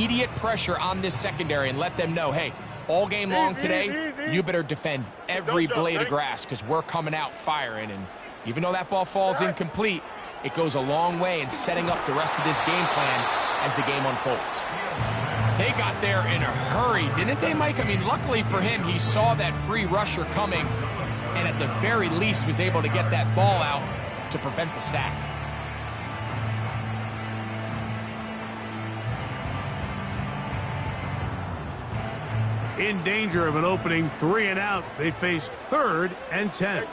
immediate pressure on this secondary and let them know, hey, all game long today, you better defend every blade of grass because we're coming out firing. And even though that ball falls incomplete, it goes a long way in setting up the rest of this game plan as the game unfolds. They got there in a hurry, didn't they, Mike? I mean, luckily for him, he saw that free rusher coming and at the very least was able to get that ball out to prevent the sack. In danger of an opening 3 and out, they face 3rd and 10.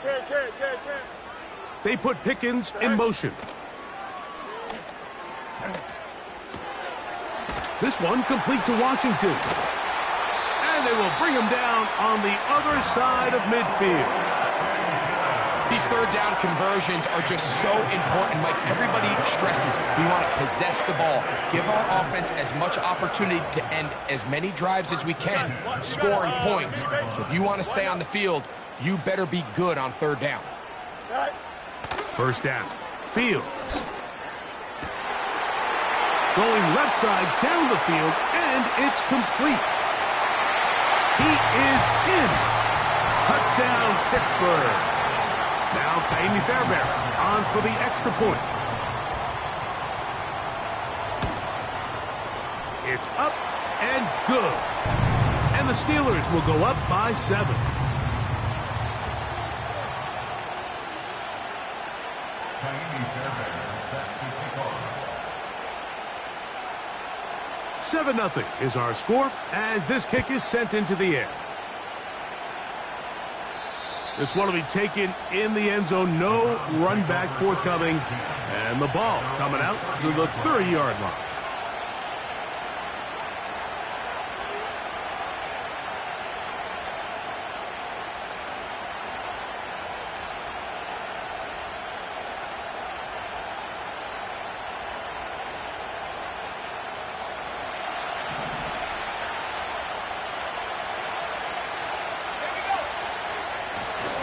They put Pickens in motion. This one complete to Washington. And they will bring him down on the other side of midfield. These third down conversions are just so important, Mike. Everybody stresses we want to possess the ball, give our offense as much opportunity to end as many drives as we can, scoring points. So if you want to stay on the field, you better be good on third down. First down, Fields. Going left side down the field, and it's complete. He is in. Touchdown, Pittsburgh. Now Kaimi Fairbairn on for the extra point. It's up and good. And the Steelers will go up by 7. Kaimi Fairbairn set to kick off. 7-0 is our score as this kick is sent into the air. This one will be taken in the end zone. No run back forthcoming. And the ball coming out to the 30-yard line.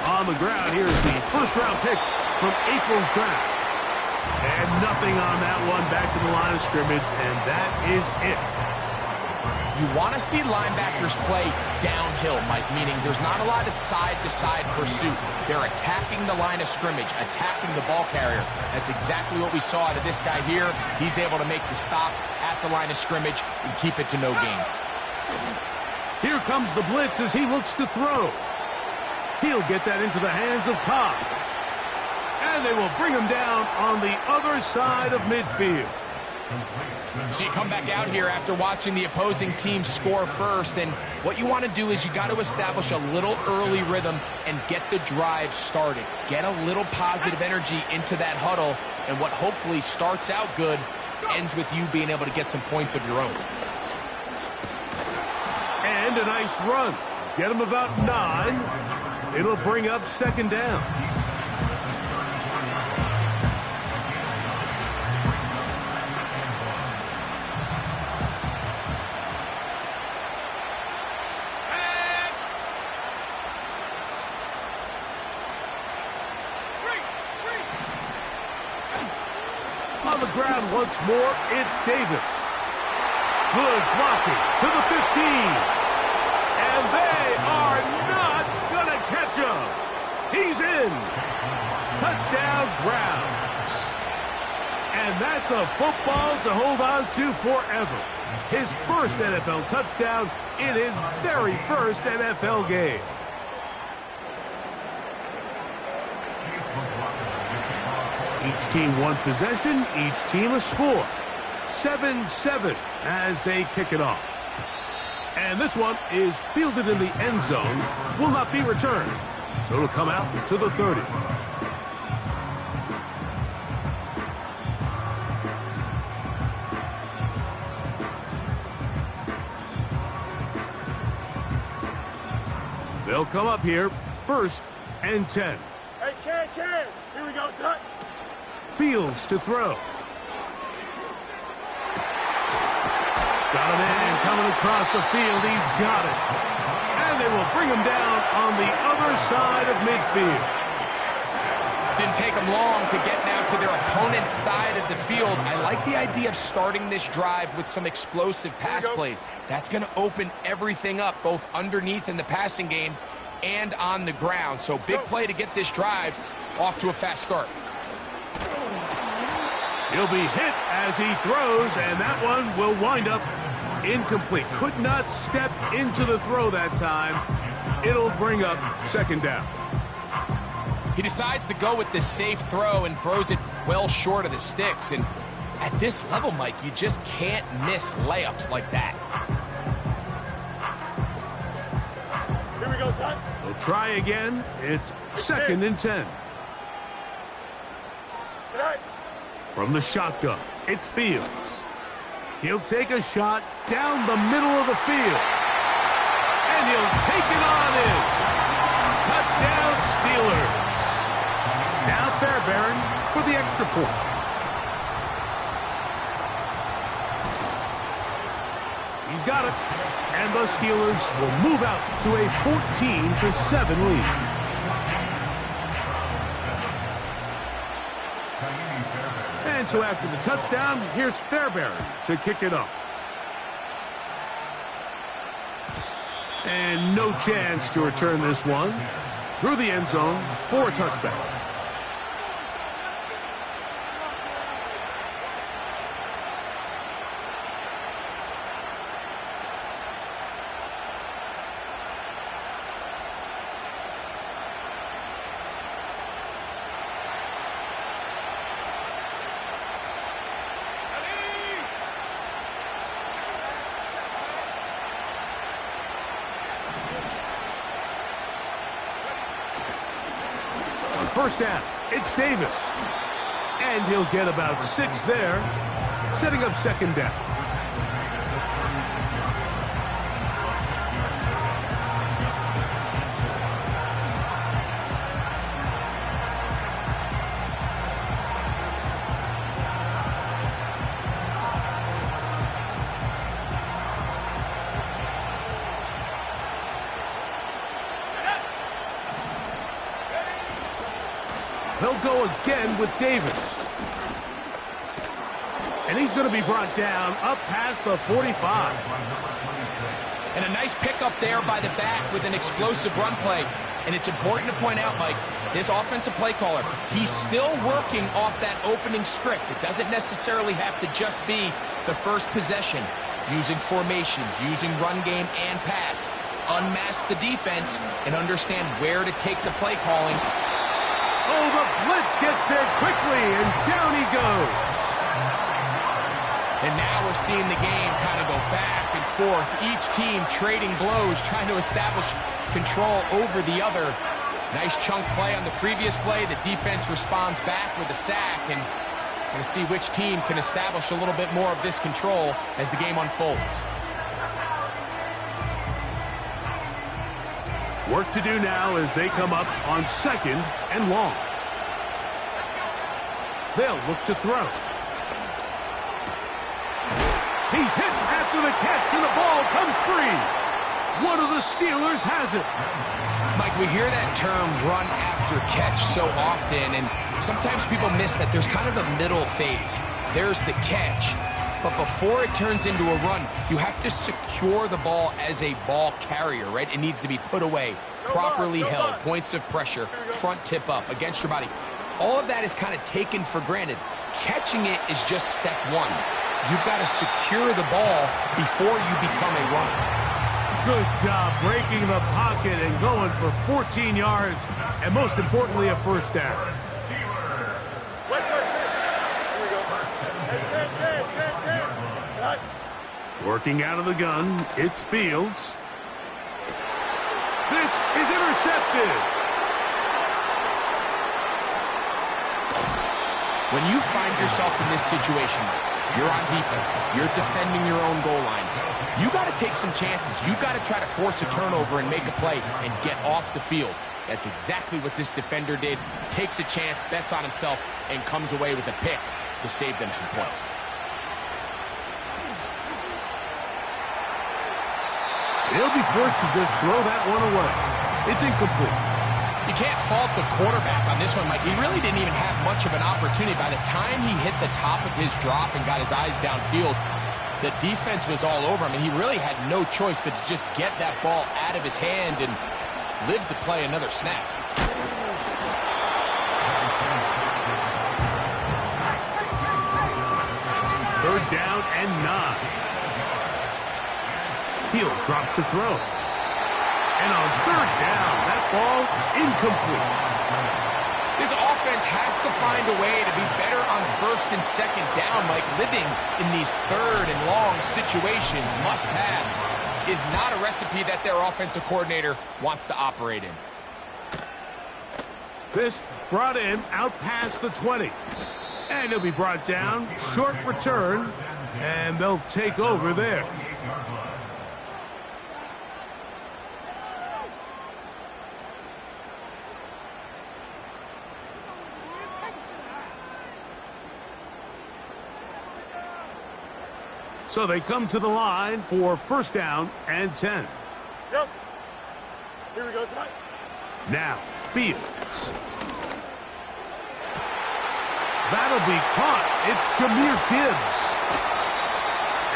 On the ground, here's the first-round pick from April's draft. And nothing on that one, back to the line of scrimmage, and that is it. You want to see linebackers play downhill, Mike, meaning there's not a lot of side-to-side pursuit. They're attacking the line of scrimmage, attacking the ball carrier. That's exactly what we saw out of this guy here. He's able to make the stop at the line of scrimmage and keep it to no gain. Here comes the blitz as he looks to throw. He'll get that into the hands of Cobb. And they will bring him down on the other side of midfield. So you come back out here after watching the opposing team score first, and what you want to do is you got to establish a little early rhythm and get the drive started. Get a little positive energy into that huddle, and what hopefully starts out good ends with you being able to get some points of your own. And a nice run. Get him about 9. It'll bring up second down. On the ground once more, it's Davis. Good blocking to the 15. And they are not going to catch him. He's in. Touchdown, Browns. And that's a football to hold on to forever. His first NFL touchdown in his very first NFL game. Each team one possession, each team a score. 7-7 as they kick it off. And this one is fielded in the end zone, will not be returned. So it'll come out to the 30. They'll come up here, 1st and 10. Hey, Ken, here we go, son. Fields to throw. Got a man coming across the field. He's got it. And they will bring him down on the other side of midfield. Didn't take them long to get now to their opponent's side of the field. I like the idea of starting this drive with some explosive pass plays. That's going to open everything up, both underneath in the passing game and on the ground. So big play to get this drive off to a fast start. He'll be hit as he throws, and that one will wind up incomplete. Could not step into the throw that time. It'll bring up second down. He decides to go with the safe throw and throws it well short of the sticks. And at this level, Mike, you just can't miss layups like that. Here we go, son. They'll try again. It's 2nd and 10. Tonight. From the shotgun, it's Fields. He'll take a shot down the middle of the field. And he'll take it on in. Touchdown, Steelers. Now Fairbairn for the extra point. He's got it. And the Steelers will move out to a 14-7 lead. And so after the touchdown, here's Fairbairn to kick it off. And no chance to return this one through the end zone for a touchback. First down, it's Davis. And he'll get about 6 there, setting up second down. He'll go again with Davis. And he's going to be brought down up past the 45. And a nice pickup there by the back with an explosive run play. And it's important to point out, Mike, this offensive play caller, he's still working off that opening script. It doesn't necessarily have to just be the first possession. Using formations, using run game and pass. Unmask the defense and understand where to take the play calling. Oh, the blitz gets there quickly, and down he goes. And now we're seeing the game kind of go back and forth. Each team trading blows, trying to establish control over the other. Nice chunk play on the previous play. The defense responds back with a sack, and we'll see which team can establish a little bit more of this control as the game unfolds. Work to do now as they come up on 2nd and long. They'll look to throw. He's hit after the catch, and the ball comes free. One of the Steelers has it. Mike, we hear that term run after catch so often, and sometimes people miss that there's kind of a middle phase. There's the catch. But before it turns into a run, you have to secure the ball as a ball carrier, right? It needs to be put away, properly held, points of pressure, front tip up against your body. All of that is kind of taken for granted. Catching it is just step one. You've got to secure the ball before you become a runner. Good job breaking the pocket and going for 14 yards, and most importantly, a first down. Working out of the gun, it's Fields. This is intercepted. When you find yourself in this situation, you're on defense, you're defending your own goal line, you got to take some chances. You got to try to force a turnover and make a play and get off the field. That's exactly what this defender did. Takes a chance, bets on himself, and comes away with a pick to save them some points. They'll be forced to just throw that one away. It's incomplete. You can't fault the quarterback on this one, Mike. He really didn't even have much of an opportunity. By the time he hit the top of his drop and got his eyes downfield, the defense was all over him, and he really had no choice but to just get that ball out of his hand and live to play another snap. Third down and 9. He'll drop to throw. And on third down, that ball incomplete. This offense has to find a way to be better on first and second down. Like, living in these third and long situations, must pass, is not a recipe that their offensive coordinator wants to operate in. This brought him out past the 20. And he'll be brought down, short return, and they'll take over there. So they come to the line for first down and 10. Yes. Here we go, tonight. Now, Fields. That'll be caught. It's Jahmyr Gibbs.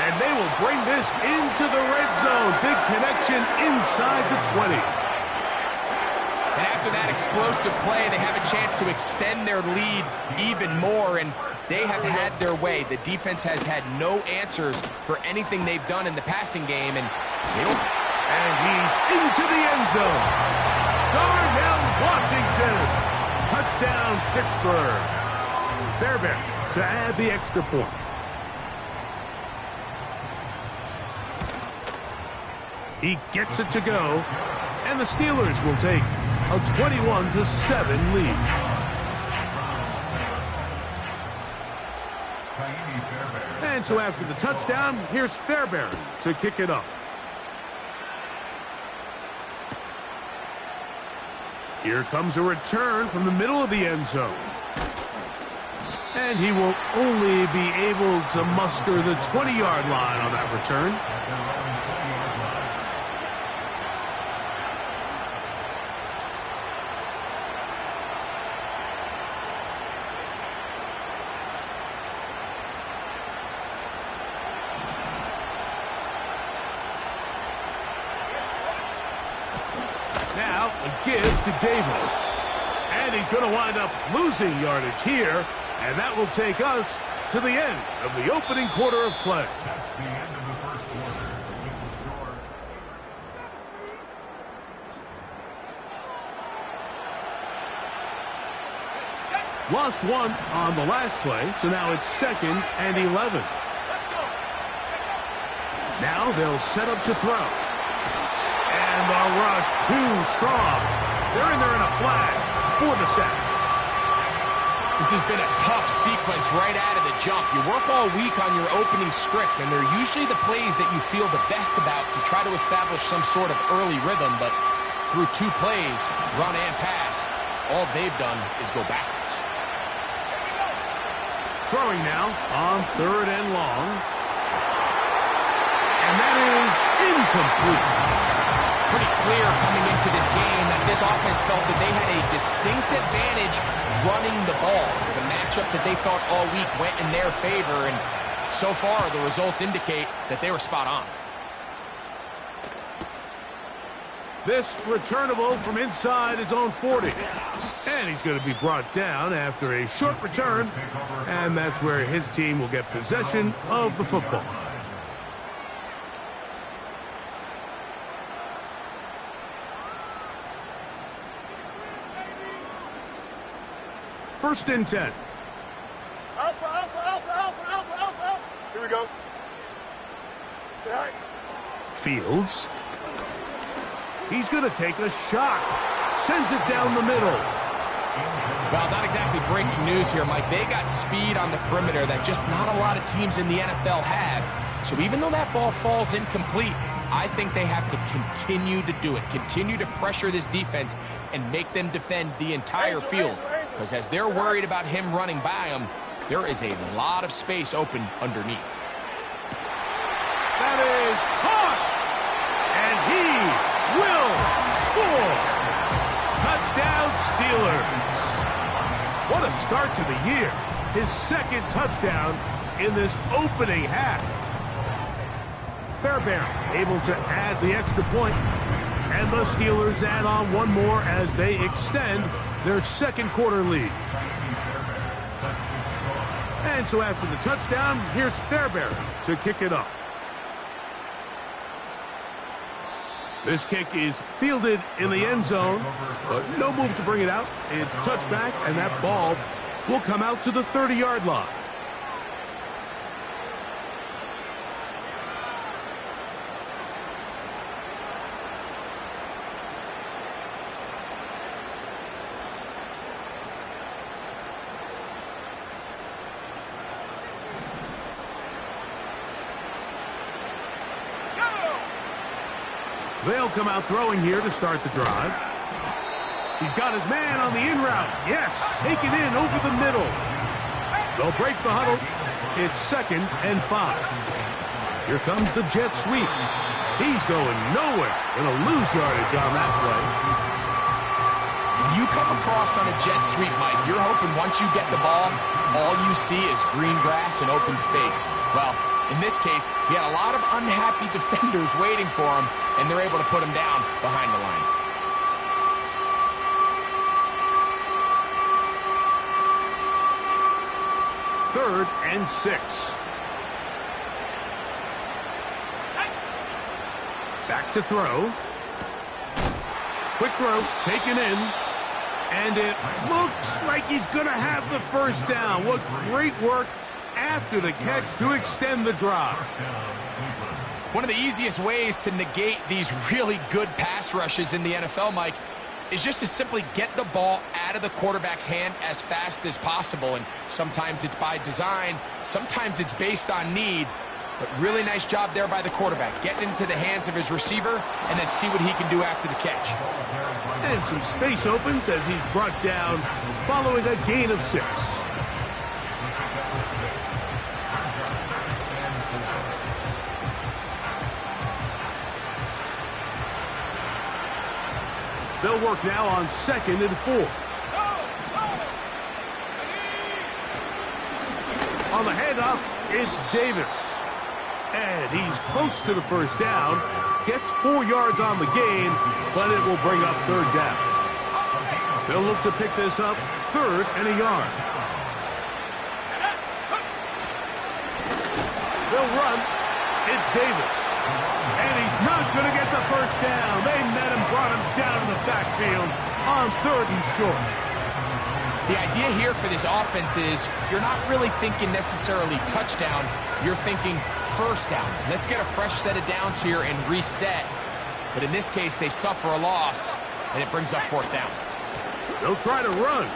And they will bring this into the red zone. Big connection inside the 20. And after that explosive play, they have a chance to extend their lead even more, and they have had their way. The defense has had no answers for anything they've done in the passing game, and they don't. And he's into the end zone. Darnell Washington. Touchdown, Pittsburgh. Fairbairn to add the extra point. He gets it to go, and the Steelers will take a 21-7 lead. And so after the touchdown, here's Fairbairn to kick it up. Here comes a return from the middle of the end zone. And he will only be able to muster the 20-yard line on that return. Now a give to Davis. And he's going to wind up losing yardage here. And that will take us to the end of the opening quarter of play. That's the end of the first quarter. With the score. Lost one on the last play, so now it's 2nd and 11. Now they'll set up to throw. And the rush too strong. They're in there in a flash for the sack. This has been a tough sequence right out of the jump. You work all week on your opening script, and they're usually the plays that you feel the best about to try to establish some sort of early rhythm, but through 2 plays, run and pass, all they've done is go backwards. Throwing now on 3rd and long. And that is incomplete. Pretty clear coming into this game that this offense felt that they had a distinct advantage running the ball. It was a matchup that they thought all week went in their favor, and so far the results indicate that they were spot on. This returnable from inside his own 40. And he's going to be brought down after a short return, and that's where his team will get possession of the football. First and 10. Alpha, alpha, alpha, alpha, alpha, alpha, alpha. Here we go. All right. Fields. He's going to take a shot. Sends it down the middle. Well, not exactly breaking news here, Mike. They got speed on the perimeter that just not a lot of teams in the NFL have. So even though that ball falls incomplete, I think they have to continue to do it. Continue to pressure this defense and make them defend the entire field. Because as they're worried about him running by them, there is a lot of space open underneath. That is caught. And he will score. Touchdown, start to the year. His second touchdown in this opening half. Fairbairn able to add the extra point. And the Steelers add on one more as they extend their second quarter lead. And so after the touchdown, here's Fairbairn to kick it off. This kick is fielded in the end zone, but no move to bring it out. It's touchback, and that ball will come out to the 30-yard line. They'll come out throwing here to start the drive. He's got his man on the in route. Yes, taken in over the middle. They'll break the huddle. It's 2nd and 5. Here comes the jet sweep. He's going nowhere. Gonna lose yardage on that play. When you come across on a jet sweep, Mike, you're hoping once you get the ball, all you see is green grass and open space. Well, in this case, he had a lot of unhappy defenders waiting for him, and they're able to put him down behind the line. Third and 6. Back to throw. Quick throw, taken in. And it looks like he's going to have the first down. What great work after the catch to extend the drive. One of the easiest ways to negate these really good pass rushes in the NFL, Mike, is just to simply get the ball out of the quarterback's hand as fast as possible. And sometimes it's by design, sometimes it's based on need. But really nice job there by the quarterback, getting into the hands of his receiver and then see what he can do after the catch. And some space opens as he's brought down following a gain of 6. They'll work now on 2nd and 4. On the handoff, it's Davis. And he's close to the first down. Gets 4 yards on the gain, but it will bring up 3rd down. They'll look to pick this up 3rd and a yard. They'll run. It's Davis. And he's not going to get the first down. They met him, brought him down to the backfield on 3rd and short. The idea here for this offense is you're not really thinking necessarily touchdown. You're thinking first down. Let's get a fresh set of downs here and reset. But in this case, they suffer a loss, and it brings up 4th down. They'll try to run.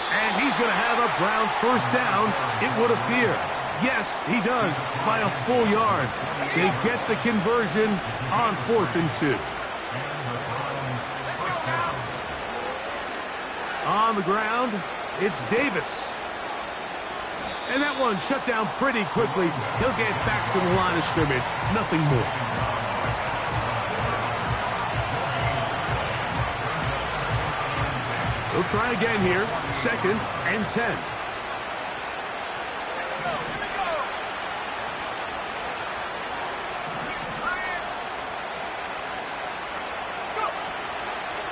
And he's going to have a Browns first down, it would appear. Yes, he does, by a full yard. They get the conversion on 4th and 2. On the ground, it's Davis. And that one shut down pretty quickly. He'll get back to the line of scrimmage. Nothing more. He'll try again here. 2nd and 10.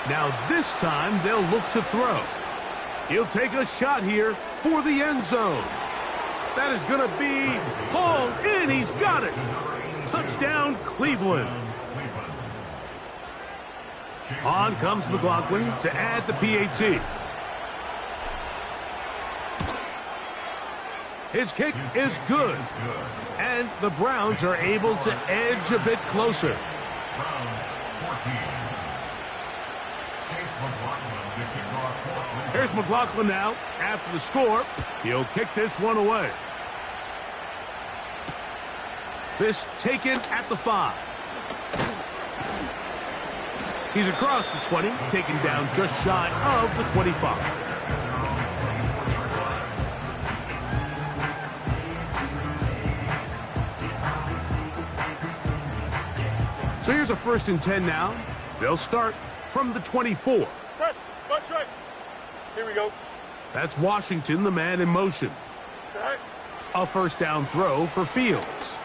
Now this time they'll look to throw. He'll take a shot here for the end zone. That is going to be hauled in. He's got it. Touchdown, Cleveland. On comes McLaughlin to add the PAT. His kick is good. And the Browns are able to edge a bit closer. Here's McLaughlin now after the score. He'll kick this one away. This taken at the 5. He's across the 20, taken down just shy of the 25. So here's a 1st and 10 now. They'll start from the 24. Test. Butt straight. Here we go. That's Washington, the man in motion. Set. A first down throw for Fields.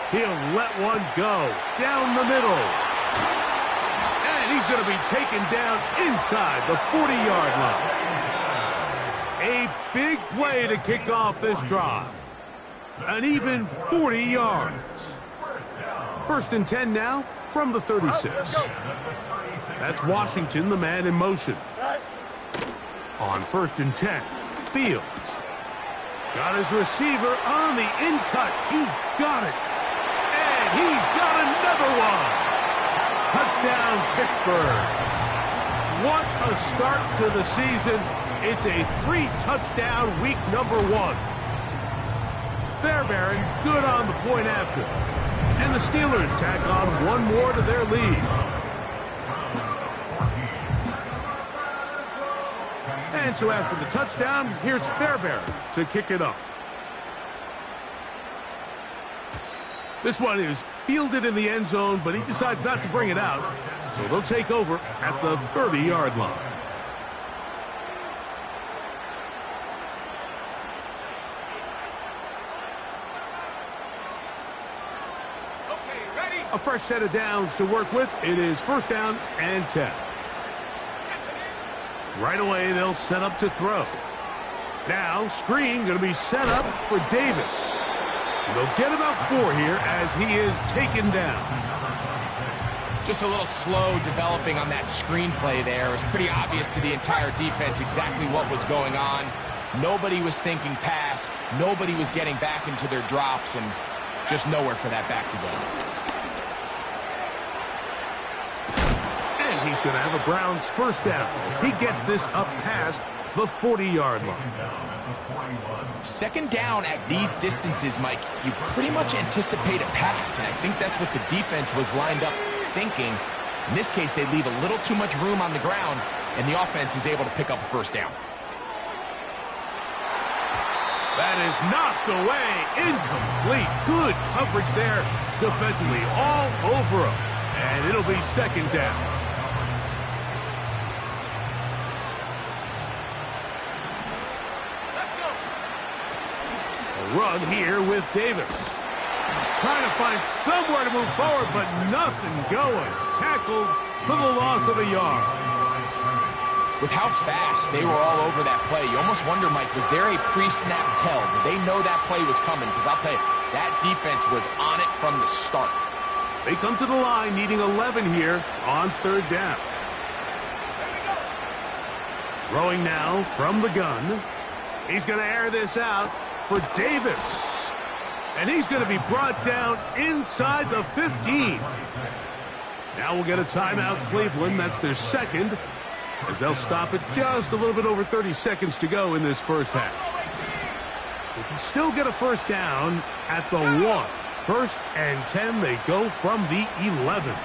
He'll let one go down the middle. And he's going to be taken down inside the 40-yard line. A big play to kick off this drive. An even 40 yards. First and 10 now from the 36. That's Washington, the man in motion. On first and 10, Fields. Got his receiver on the in-cut. He's got it. And he's got another one. Touchdown, Pittsburgh. What a start to the season. It's a 3-touchdown week number 1. Fairbairn good on the point after. And the Steelers tack on one more to their lead. And so after the touchdown, here's Fairbairn to kick it off. This one is fielded in the end zone, but he decides not to bring it out. So they'll take over at the 30-yard line. A fresh set of downs to work with. It is first down and 10. Right away, they'll set up to throw. Now, screen going to be set up for Davis. And they'll get about 4 here as he is taken down. Just a little slow developing on that screenplay there. It was pretty obvious to the entire defense exactly what was going on. Nobody was thinking pass. Nobody was getting back into their drops, and just nowhere for that back to go. He's going to have a Browns first down as he gets this up past the 40-yard line. Second down at these distances, Mike, you pretty much anticipate a pass, and I think that's what the defense was lined up thinking. In this case, they leave a little too much room on the ground, and the offense is able to pick up a first down. That is knocked away, incomplete. Good coverage there defensively, all over him, and it'll be second down. Run here with Davis. Trying to find somewhere to move forward, but nothing going. Tackled for the loss of a yard. With how fast they were all over that play, you almost wonder, Mike, was there a pre-snap tell? Did they know that play was coming? Because I'll tell you, that defense was on it from the start. They come to the line needing 11 here on third down. Throwing now from the gun. He's going to air this out for Davis. And he's going to be brought down inside the 15. Now we'll get a timeout, Cleveland. That's their second, as they'll stop it just a little bit over 30 seconds to go in this first half. They can still get a first down at the 1. First and 10, they go from the 11.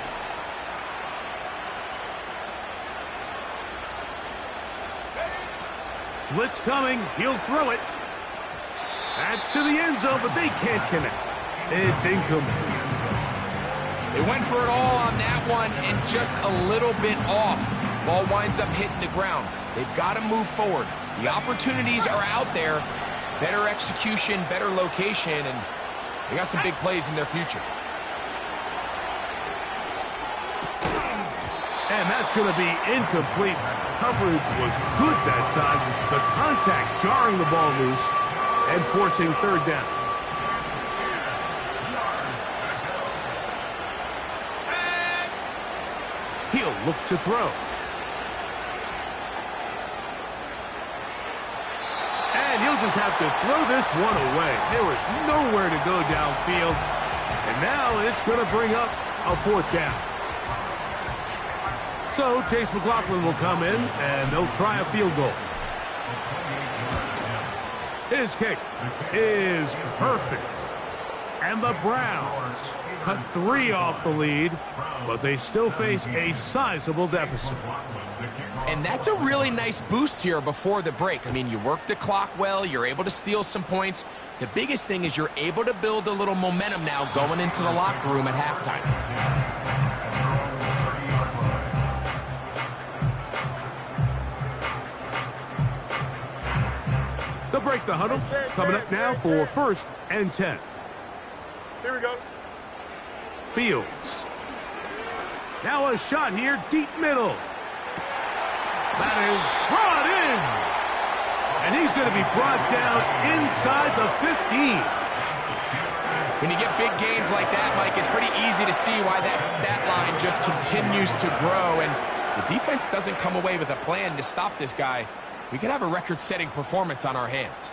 Blitz coming. He'll throw it. That's to the end zone, but they can't connect. It's incomplete. They went for it all on that one and just a little bit off. Ball winds up hitting the ground. They've got to move forward. The opportunities are out there. Better execution, better location, and they got some big plays in their future. And that's going to be incomplete. Coverage was good that time. The contact jarring the ball loose and forcing third down. He'll look to throw. And he'll just have to throw this one away. There was nowhere to go downfield. And now it's going to bring up a fourth down. So Chase McLaughlin will come in, and they'll try a field goal. His kick is perfect. And the Browns cut 3 off the lead, but they still face a sizable deficit. And that's a really nice boost here before the break. I mean, you work the clock well, you're able to steal some points. The biggest thing is you're able to build a little momentum now going into the locker room at halftime. They'll break the huddle. Coming up now for 1st and 10. Here we go. Fields. Now a shot here, deep middle. That is brought in. And he's going to be brought down inside the 15. When you get big gains like that, Mike, it's pretty easy to see why that stat line just continues to grow. And the defense doesn't come away with a plan to stop this guy. We could have a record-setting performance on our hands.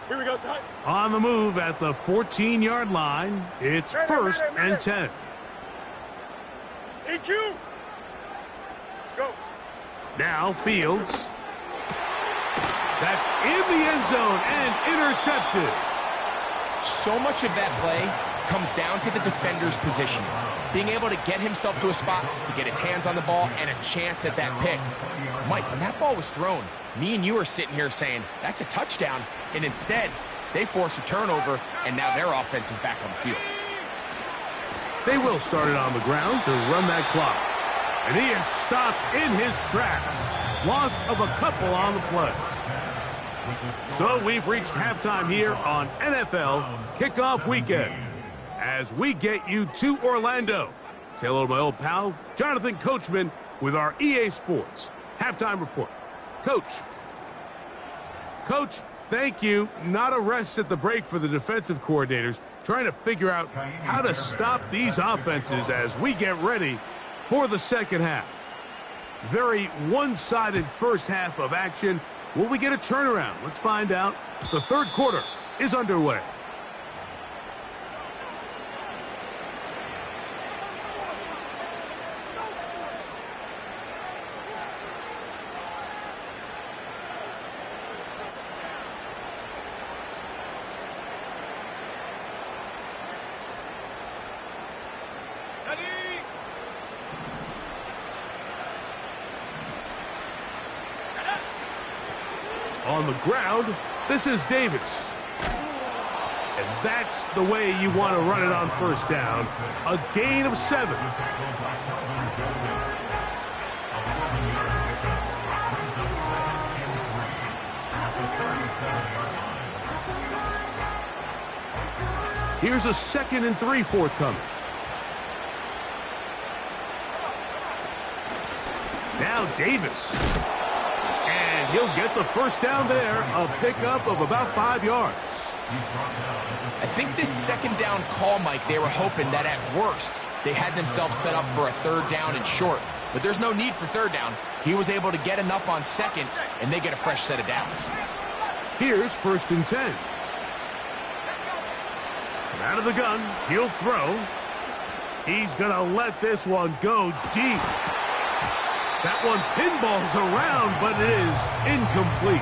Here we go, son. On the move at the 14-yard line. It's 1st and 10. EQ. Go. Now Fields. That's in the end zone and intercepted. So much of that play comes down to the defender's positioning. Being able to get himself to a spot, to get his hands on the ball, and a chance at that pick. Mike, when that ball was thrown, me and you are sitting here saying, that's a touchdown. And instead, they force a turnover, and now their offense is back on the field. They will start it on the ground to run that clock. And he is stopped in his tracks. Loss of a couple on the play. So we've reached halftime here on NFL Kickoff Weekend. As we get you to Orlando. Say hello to my old pal, Jonathan Coachman, with our EA Sports Halftime Report. Coach. Coach, thank you. Not a rest at the break for the defensive coordinators, trying to figure out how to stop these offenses as we get ready for the second half. Very one-sided first half of action. Will we get a turnaround? Let's find out. The third quarter is underway. On the ground, this is Davis. And that's the way you want to run it on first down. A gain of 7. Here's a 2nd and 3 forthcoming. Now Davis. And he'll get the first down there, a pickup of about 5 yards. I think this second down call, Mike, they were hoping that at worst they had themselves set up for a 3rd down and short. But there's no need for 3rd down. He was able to get enough on 2nd, and they get a fresh set of downs. Here's 1st and 10. From out of the gun, he'll throw. He's going to let this one go deep. That one pinballs around, but it is incomplete.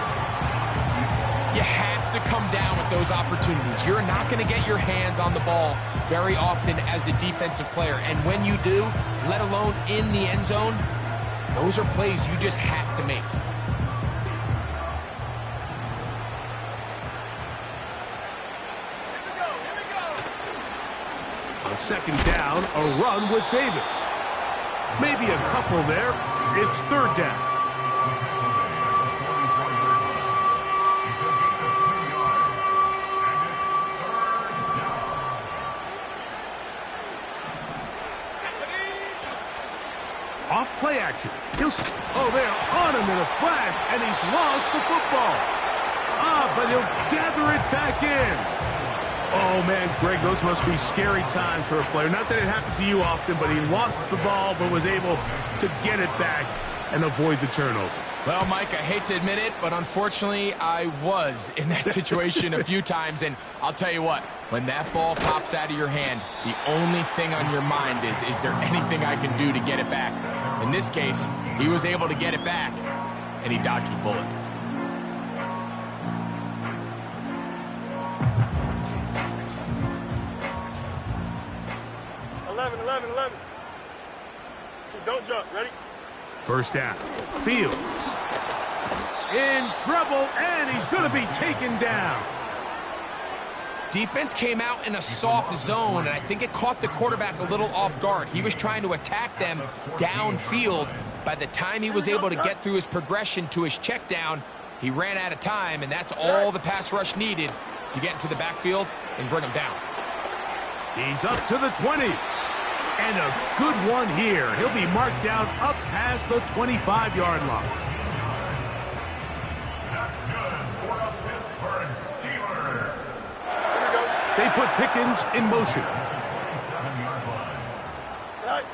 You have to come down with those opportunities. You're not going to get your hands on the ball very often as a defensive player. And when you do, let alone in the end zone, those are plays you just have to make. On 2nd down, a run with Davis. Maybe a couple there. It's 3rd down. Off play action. Oh, they're on him in a flash, and he's lost the football. But he'll gather it back in. Oh, man, Greg, those must be scary times for a player. Not that it happened to you often, but he lost the ball but was able to get it back and avoid the turnover. Well, Mike, I hate to admit it, but unfortunately, I was in that situation a few times. And I'll tell you what, when that ball pops out of your hand, the only thing on your mind is there anything I can do to get it back? In this case, he was able to get it back, and he dodged a bullet. Don't jump. Ready? 1st down. Fields. In trouble, and he's going to be taken down. Defense came out in a soft zone, and I think it caught the quarterback a little off guard. He was trying to attack them downfield. By the time he was able to get through his progression to his check down, he ran out of time, and that's all the pass rush needed to get into the backfield and bring him down. He's up to the 20. And a good one here. He'll be marked down up past the 25-yard line. That's good for a Pittsburgh Steeler. They put Pickens in motion. 27-yard line. Right.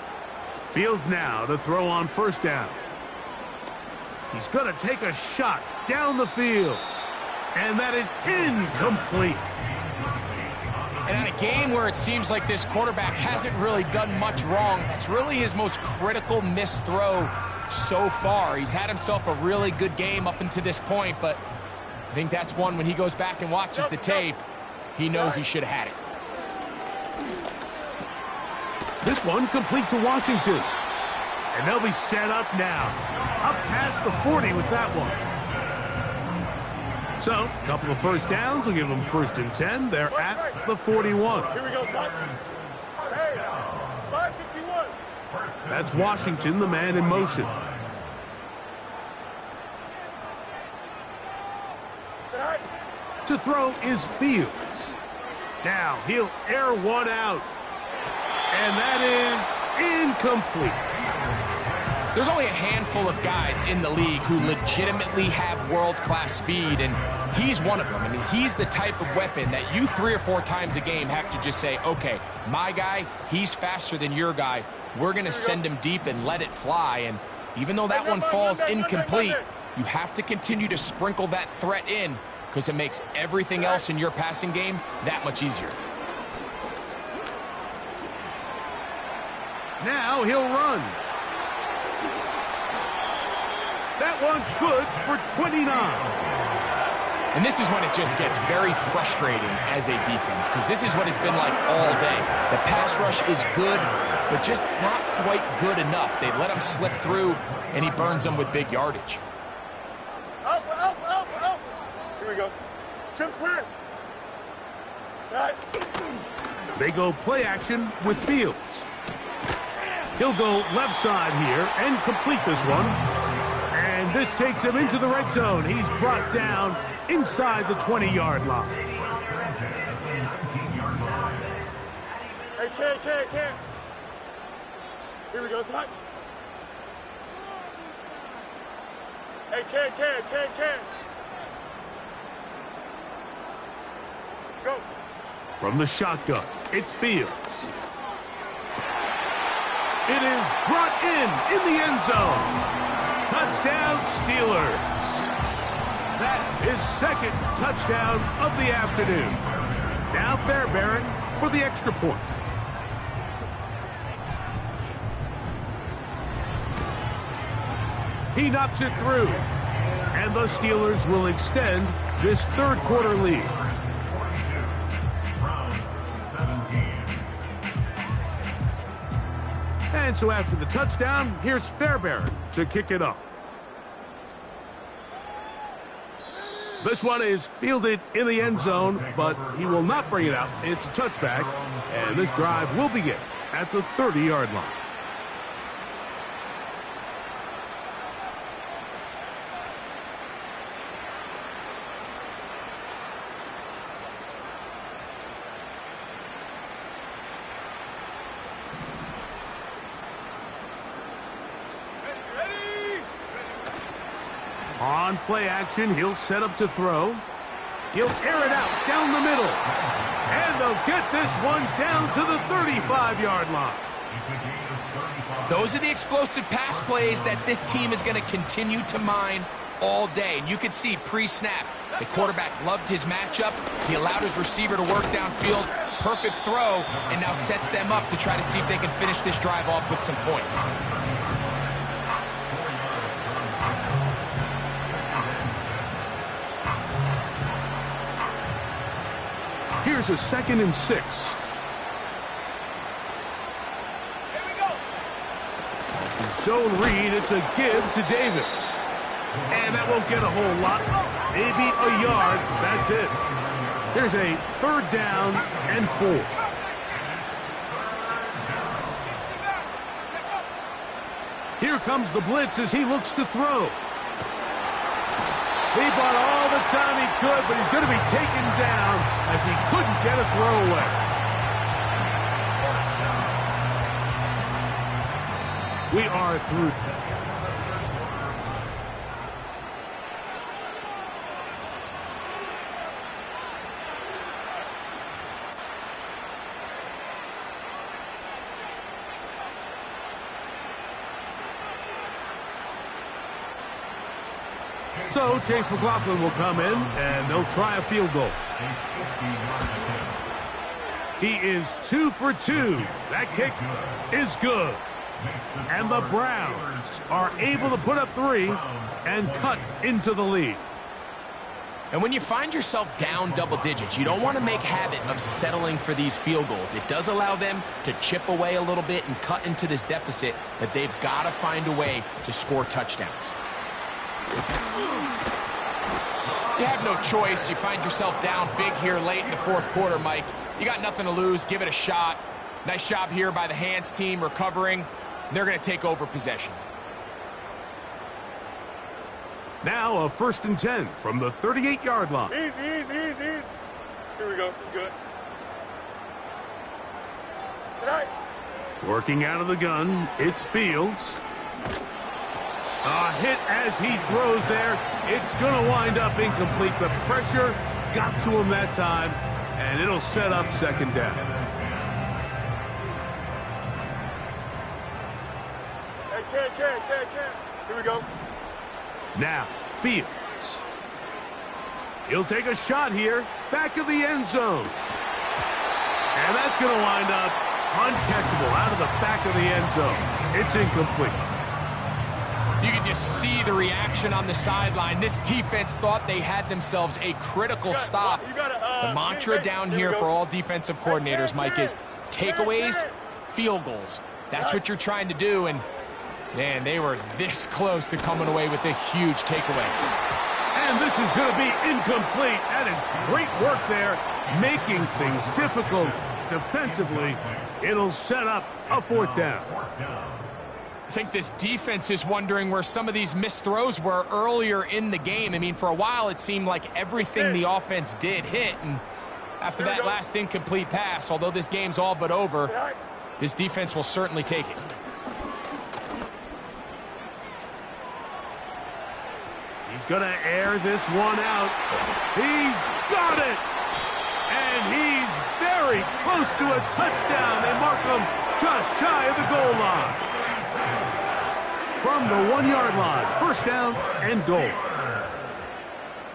Fields now to throw on first down. He's going to take a shot down the field. And that is incomplete. And in a game where it seems like this quarterback hasn't really done much wrong, it's really his most critical missed throw so far. He's had himself a really good game up until this point, but I think that's one when he goes back and watches the tape, he knows he should have had it. This one complete to Washington. And they'll be set up now. Up past the 40 with that one. So, a couple of first downs will give them 1st and 10. They're at the 41. Here we go, son. Hey, 551. That's Washington, the man in motion. Tonight. To throw is Fields. Now, he'll air one out. And that is incomplete. There's only a handful of guys in the league who legitimately have world-class speed, and he's one of them. I mean, he's the type of weapon that you 3 or 4 times a game have to just say, okay, my guy, he's faster than your guy. We're going to send him deep and let it fly. And even though that one falls incomplete, you have to continue to sprinkle that threat in because it makes everything else in your passing game that much easier. Now he'll run. That one's good for 29. And this is when it just gets very frustrating as a defense, because this is what it's been like all day. The pass rush is good, but just not quite good enough. They let him slip through, and he burns them with big yardage. Alpha, alpha, alpha, alpha. Here we go. Chip's clear. Right. They go play action with Fields. He'll go left side here and complete this one. And this takes him into the red zone. He's brought down inside the 20-yard line. Hey, Ken. Here we go, son. Hey, Ken. Go. From the shotgun, it's Fields. It is brought in the end zone. Touchdown, Steelers. That is 2nd touchdown of the afternoon. Now Fairbairn for the extra point. He knocks it through. And the Steelers will extend this 3rd quarter lead. And so after the touchdown, here's Fairbairn to kick it off. This one is fielded in the end zone, but he will not bring it out. It's a touchback, and this drive will begin at the 30-yard line. On play action, he'll set up to throw. He'll air it out down the middle. And they'll get this one down to the 35-yard line. Those are the explosive pass plays that this team is going to continue to mine all day. And you can see pre-snap, the quarterback loved his matchup. He allowed his receiver to work downfield. Perfect throw, and now sets them up to try to see if they can finish this drive off with some points. Here's a 2nd and 6. Here we go. Zone read, it's a give to Davis. And that won't get a whole lot. Maybe a yard, that's it. Here's a 3rd down and 4. Here comes the blitz as he looks to throw. He bought all the time he could, but he's going to be taken down as he couldn't get a throw away. We are through. So Chase McLaughlin will come in, and they'll try a field goal. He is 2 for 2. That kick is good. And the Browns are able to put up 3 and cut into the lead. And when you find yourself down double digits, you don't want to make habit of settling for these field goals. It does allow them to chip away a little bit and cut into this deficit, but they've got to find a way to score touchdowns. You have no choice. You find yourself down big here late in the 4th quarter, Mike. You got nothing to lose. Give it a shot. Nice job here by the hands team recovering. They're going to take over possession. Now a 1st and 10 from the 38-yard line. Easy. Here we go. Good. Tonight. Working out of the gun, it's Fields. A hit as he throws there. It's going to wind up incomplete. The pressure got to him that time, and it'll set up 2nd down. Hey, Ken. Here we go. Now, Fields. He'll take a shot here. Back of the end zone. And that's going to wind up uncatchable out of the back of the end zone. It's incomplete. You can just see the reaction on the sideline. This defense thought they had themselves a critical stop. The mantra down here for all defensive coordinators, Mike, is takeaways, field goals. That's what you're trying to do, and man, they were this close to coming away with a huge takeaway. And this is going to be incomplete. That is great work there, making things difficult defensively. It'll set up a 4th down. I think this defense is wondering where some of these missed throws were earlier in the game. I mean, for a while, it seemed like everything the offense did hit. And after that last incomplete pass, although this game's all but over, this defense will certainly take it. He's going to air this one out. He's got it! And he's very close to a touchdown. They mark him just shy of the goal line. From the 1-yard line, 1st down and goal.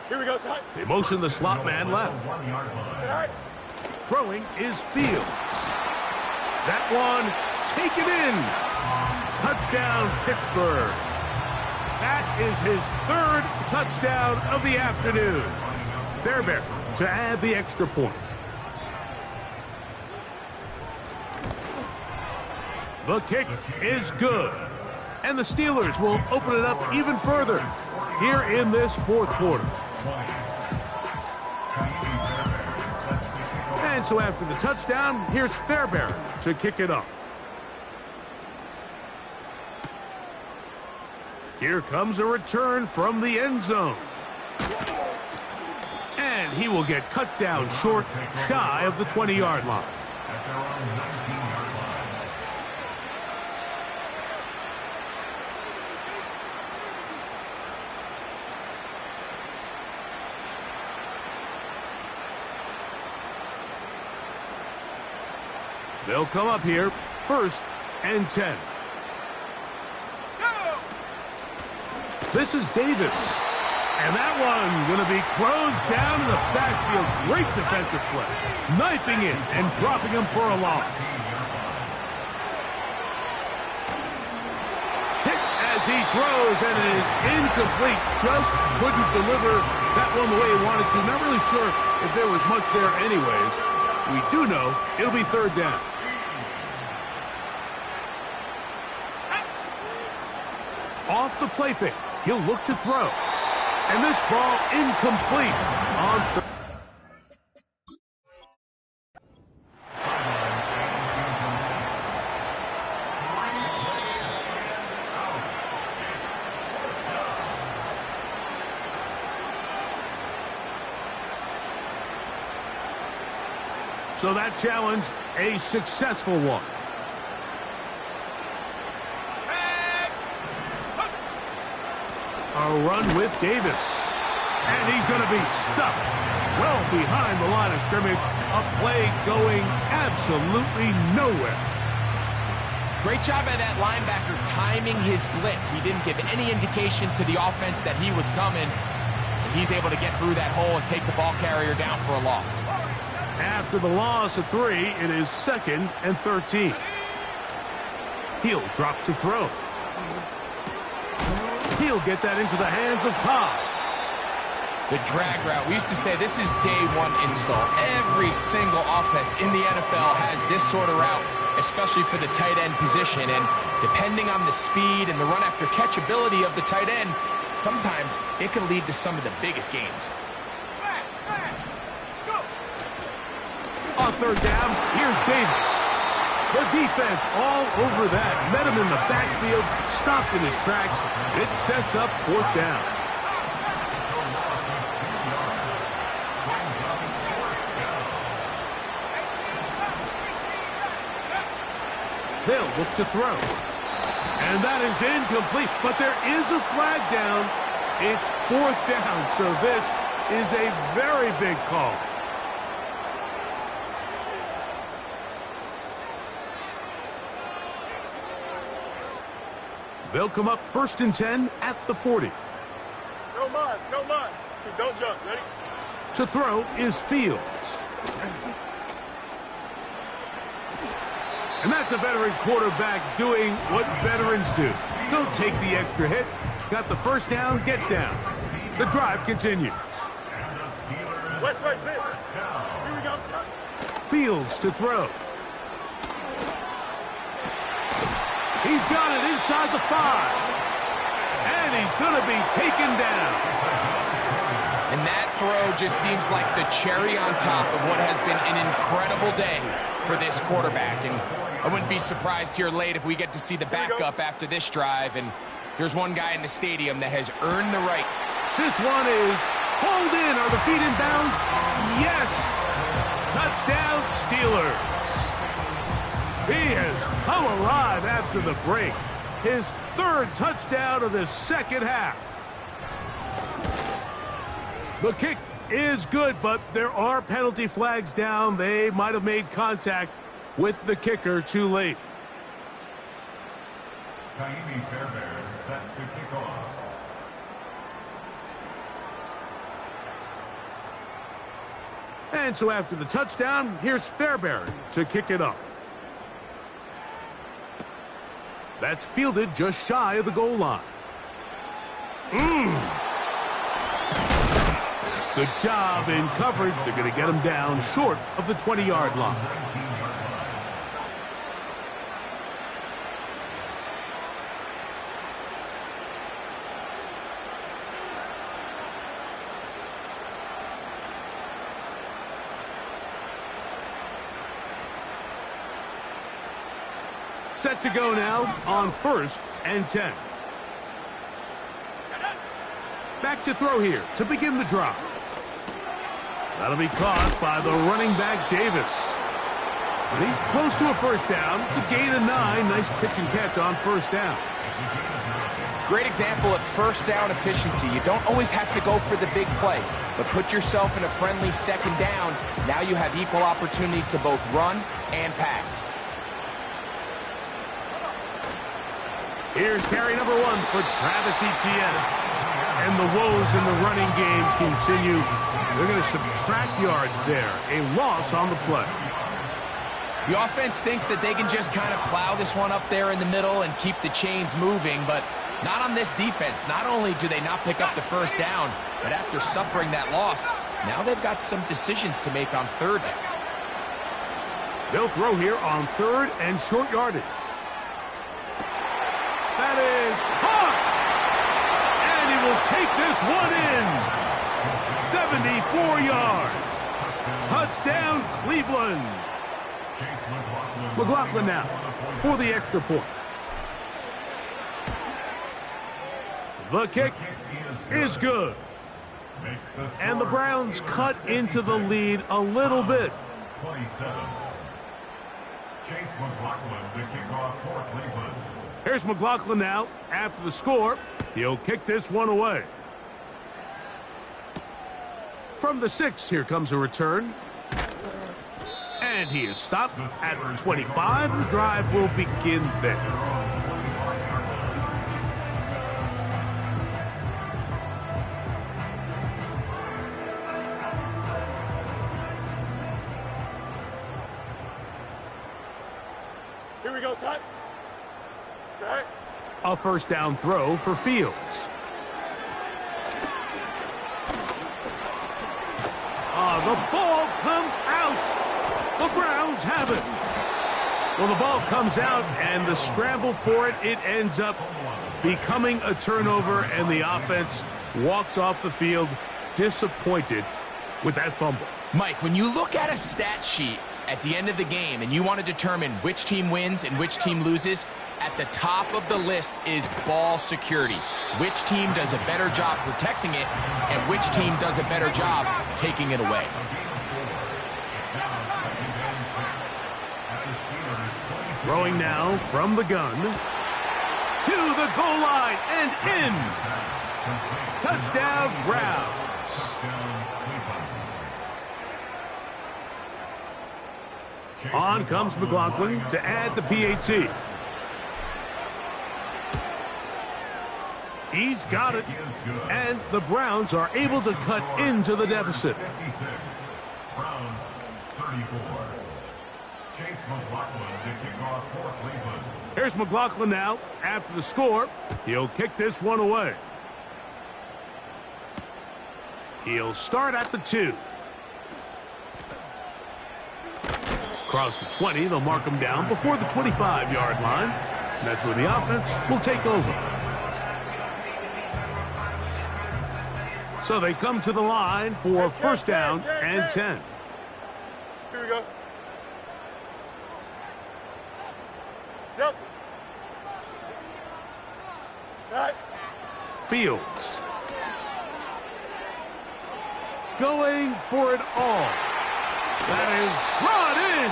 Here we go, Side. They motion the slot man left. Tonight. Throwing is Fields. That one taken in. Touchdown, Pittsburgh. That is his 3rd touchdown of the afternoon. Fairbairn to add the extra point. The kick is good. And the Steelers will open it up even further here in this 4th quarter. And so after the touchdown, here's Fairbairn to kick it off. Here comes a return from the end zone. And he will get cut down short, shy of the 20-yard line. At their own 19-yard line. They'll come up here, 1st and 10. This is Davis. And that one going to be closed down in the backfield. Great defensive play. Knifing in and dropping him for a loss. Hit as he throws, and it is incomplete. Just couldn't deliver that one the way he wanted to. Not really sure if there was much there anyways. We do know it'll be 3rd down. Off the play fake, he'll look to throw. And this ball incomplete on So that challenge, a successful one. A run with Davis. And he's going to be stuck well behind the line of scrimmage. A play going absolutely nowhere. Great job by that linebacker timing his blitz. He didn't give any indication to the offense that he was coming. And he's able to get through that hole and take the ball carrier down for a loss. After the loss of 3, it is 2nd and 13. He'll drop to throw. He'll get that into the hands of Cobb. The drag route. We used to say this is day one install. Every single offense in the NFL has this sort of route, especially for the tight end position. And depending on the speed and the run after catch ability of the tight end, sometimes it can lead to some of the biggest gains. On 3rd down, here's Davis. The defense all over that. Met him in the backfield, stopped in his tracks. It sets up 4th down. They'll look to throw. And that is incomplete, but there is a flag down. It's 4th down, so this is a very big call. They'll come up 1st and 10 at the 40. No mas, no mas. Don't jump. Ready? To throw is Fields. And that's a veteran quarterback doing what veterans do. Don't take the extra hit. Got the 1st down, get down. The drive continues. West right fit. Here we go, Scott. Fields to throw. He's got it inside the 5. And he's going to be taken down. And that throw just seems like the cherry on top of what has been an incredible day for this quarterback. And I wouldn't be surprised here late if we get to see the backup after this drive. And there's one guy in the stadium that has earned the right. This one is pulled in. Are the feet in bounds? Yes! Touchdown, Steelers. He has come alive after the break. His 3rd touchdown of the 2nd half. The kick is good, but there are penalty flags down. They might have made contact with the kicker too late. Kaimi Fairbairn set to kick off. And so after the touchdown, here's Fairbairn to kick it off. That's fielded just shy of the goal line. Good job in coverage. They're going to get him down short of the 20-yard line. Set to go now on 1st and 10. Back to throw here to begin the drive. That'll be caught by the running back Davis. And he's close to a 1st down to gain a 9. Nice pitch and catch on 1st down. Great example of 1st down efficiency. You don't always have to go for the big play, but put yourself in a friendly 2nd down. Now you have equal opportunity to both run and pass. Here's carry number 1 for Travis Etienne. And the woes in the running game continue. They're going to subtract yards there. A loss on the play. The offense thinks that they can just kind of plow this one up there in the middle and keep the chains moving, but not on this defense. Not only do they not pick up the 1st down, but after suffering that loss, now they've got some decisions to make on 3rd down. They'll throw here on 3rd and short yardage. That is caught! And he will take this one in. 74 yards. Touchdown, Cleveland. McLaughlin now for the extra point. The kick is good. And the Browns cut into the lead a little bit. 27. Chase McLaughlin to kick off for Cleveland. Here's McLaughlin now. After the score, he'll kick this one away. From the 6, here comes a return. And he is stopped at the 25. The drive will begin there. Here we go, set. Set. A first down throw for Fields. The ball comes out. The Browns have it. Well, the ball comes out, and the scramble for it, it ends up becoming a turnover, and the offense walks off the field disappointed with that fumble. Mike, when you look at a stat sheet at the end of the game and you want to determine which team wins and which team loses, at the top of the list is ball security. Which team does a better job protecting it and which team does a better job taking it away. Throwing now from the gun to the goal line and in. Touchdown, Browns. On comes McLaughlin to add the PAT. He's got it, and the Browns are able to cut into the deficit. 56. Browns 34. Chase McLaughlin to kick off for Cleveland. Here's McLaughlin now. After the score, he'll kick this one away. He'll start at the 2. Across the 20, they'll mark him down before the 25-yard line. And that's where the offense will take over. So they come to the line for first down and 10. Here we go. Nelson. Right. Fields. Going for it all. That is brought in.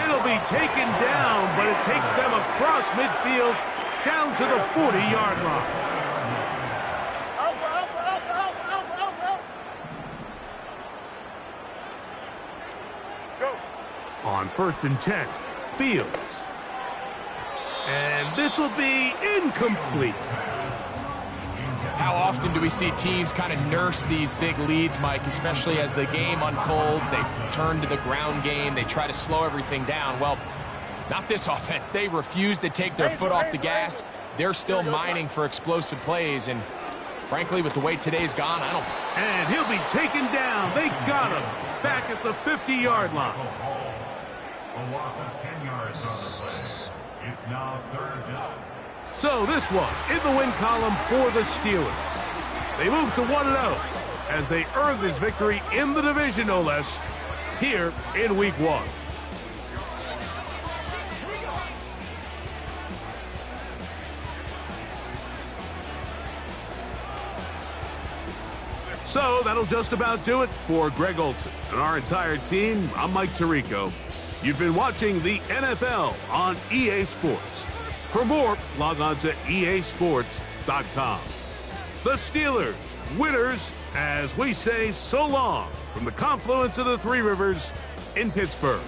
It'll be taken down, but it takes them across midfield down to the 40-yard line. Go. On first and 10, Fields. And this will be incomplete. How often do we see teams kind of nurse these big leads, Mike, especially as the game unfolds? They turn to the ground game. They try to slow everything down. Well, not this offense. They refuse to take their foot off the gas. They're still mining for explosive plays. And frankly, with the way today's gone, I don't... And he'll be taken down. They got him back at the 50-yard line. A loss of 10 yards on the play. It's now third down. So this one in the win column for the Steelers. They move to 1-0 as they earn this victory in the division, no less, here in Week 1. So that'll just about do it for Greg Olsen and our entire team. I'm Mike Tirico. You've been watching the NFL on EA Sports. For more, log on to easports.com. The Steelers, winners, as we say so long from the confluence of the Three Rivers in Pittsburgh.